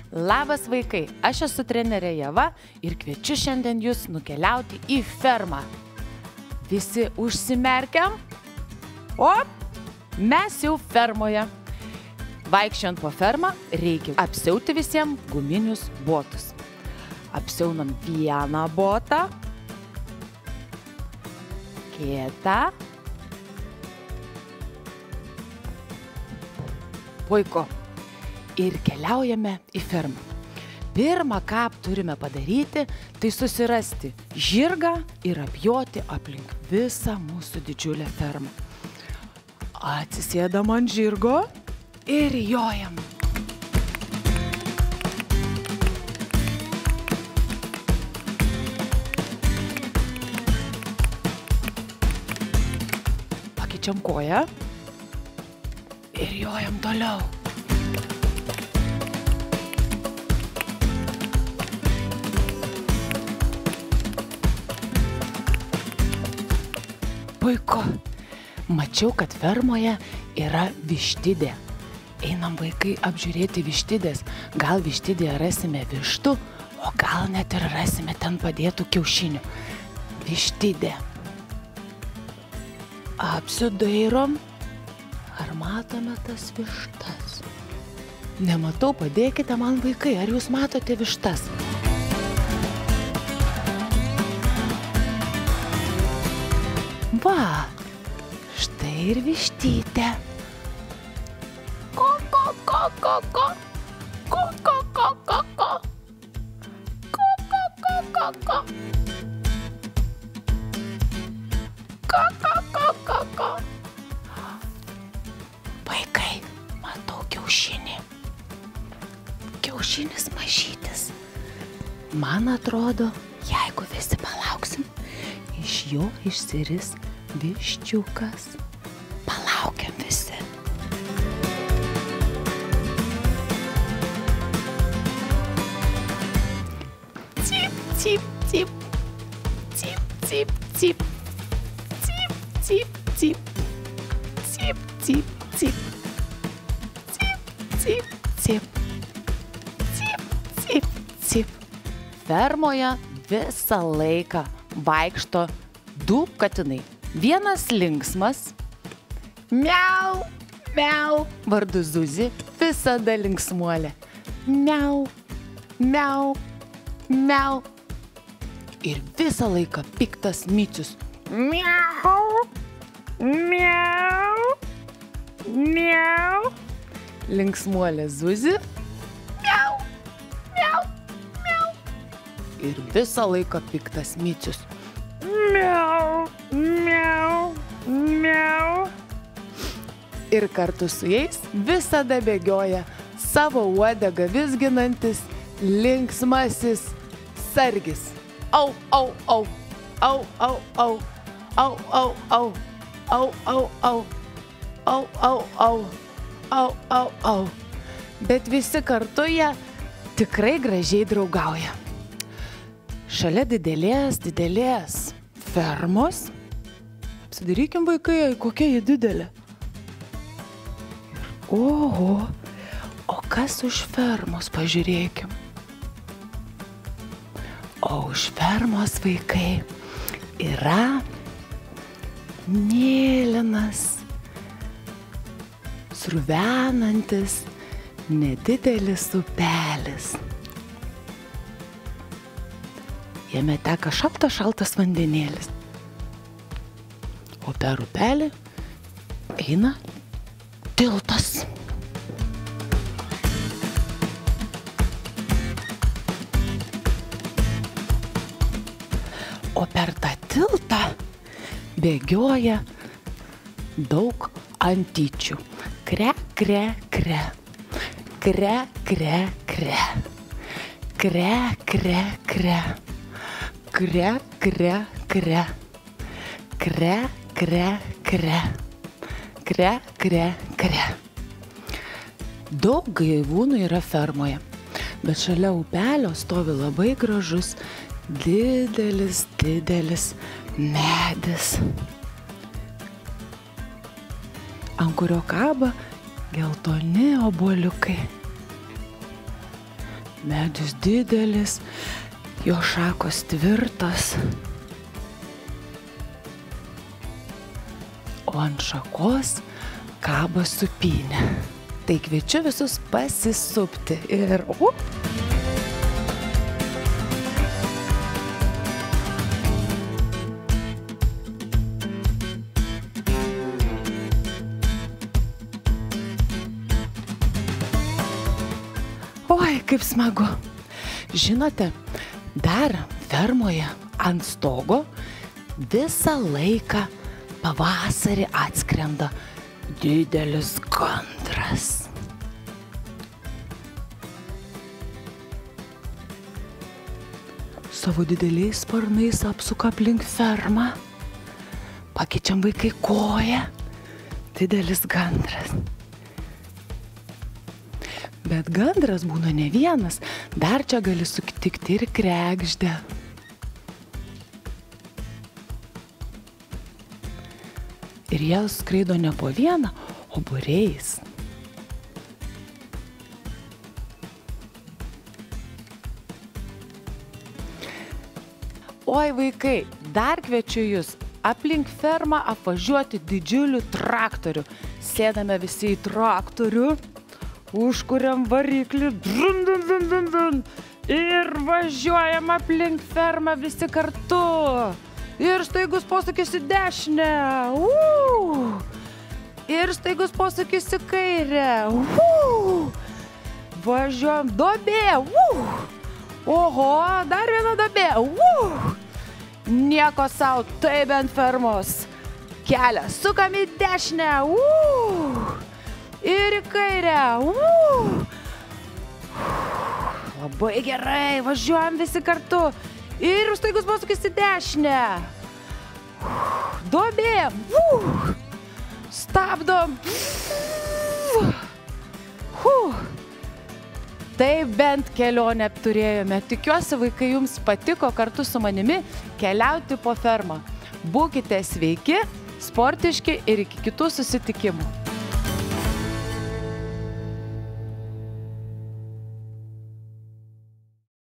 Labas vaikai, aš esu trenerė Ieva ir kviečiu šiandien jūs nukeliauti į fermą. Visi užsimerkiam. Mes jau fermoje. Vaikščiant po fermą reikia apsiauti visiems guminius botus. Apsiaunam vieną botą, kitą. Puiku. Ir keliaujame į fermą. Pirmą, ką turime padaryti, tai susirasti žirgą ir apjoti aplink visą mūsų didžiulę fermą. Atsisėdam ant žirgo ir jojam. Pakeičiam koją ir jojam toliau. Puiku. Mačiau, kad fermoje yra vištidė. Einam vaikai apžiūrėti vištidės. Gal vištidėje rasime vištų, o gal net ir rasime ten padėtų kiaušinių. Vištidė. Apsidairom. Ar matome tas vištas? Nematau, padėkite man vaikai, ar jūs matote vištas? Va, štai ir vištytė. Ko. Vaikai, matau kiaušinį. Kiaušinis mažytis. Man atrodo, jeigu visi palauksim, iš jo išsiris viščiukas. Palaukiam visi. Cip, cip, cip. Cip, cip, cip. Cip, cip, cip. Cip, cip, cip. Cip, cip, cip. Cip, cip, cip. Fermoje visą laiką vaikšto du katinai. Vienas linksmas, miau, miau, vardu Zuzi, visada linksmuolė. Miau, miau, miau. Ir visą laiką piktas Micius. Miau, miau, miau. Linksmuolė Zuzi. Miau, miau, miau. Ir visą laiką piktas Micius. Miau, miau, miau. Ir kartu su jais visada bėgioja savo uodegą vizginantis linksmasis sargis. Au, au, au. Au, au, au. Au, au, au. Au, au, au. Au, au, au. Au, au, au. Bet visi kartu jie tikrai gražiai draugauja. Šalia didelės fermos. Apsidairykim vaikai, kokia ji didelė. Oho, o kas už fermos, pažiūrėkim. O už fermos vaikai yra mėlynas, sruvenantis, nedidelis upelis. Jame teka šaltas vandenėlis. O per upelį eina tiltas. O per tą tiltą bėgioja daug antyčių. Kre, kre, kre. Kre, kre, kre. Kre, kre, kre. Kre, kre, kre. Kre, kre, kre. Kre, kre, kre. Daug gyvūnų yra fermoje, bet šalia upelio stovi labai gražus, didelis medis, ant kurio kaba geltoni obuoliukai. Medis didelis, jo šakos tvirtos. O ant šakos kabo supynė. Tai kviečiu visus pasisupti ir Oi, kaip smagu. Žinote, dar fermoje ant stogo visą laiką pavasarį atskrenda didelis gandras. Savo dideliais sparnais apsuka aplink fermą. Pakeičiam vaikai koją. Didelis gandras. Bet gandras būna ne vienas, dar čia gali sutikti ir kregždę. Ir jie skraido ne po vieną, o būriais. Oi vaikai, dar kviečiu jūs aplink fermą apvažiuoti didžiulių traktorių. Sėdame visi į traktorių. Užkuriam variklį ir važiuojam aplink fermą visi kartu. Ir staigus posūkis į dešinę. Ir staigus posūkis į kairę. Važiuojam, duobė. Oho, dar viena duobė. Nieko sau, tai bent fermos. Kelią sukam į dešinę. Ir į kairę. Labai gerai, važiuojam visi kartu. Ir staigus posūkis į dešinę. Duobė. Stabdom. Tai bent kelionę turėjome. Tikiuosi, vaikai, jums patiko kartu su manimi keliauti po fermą. Būkite sveiki, sportiški ir iki kitų susitikimų.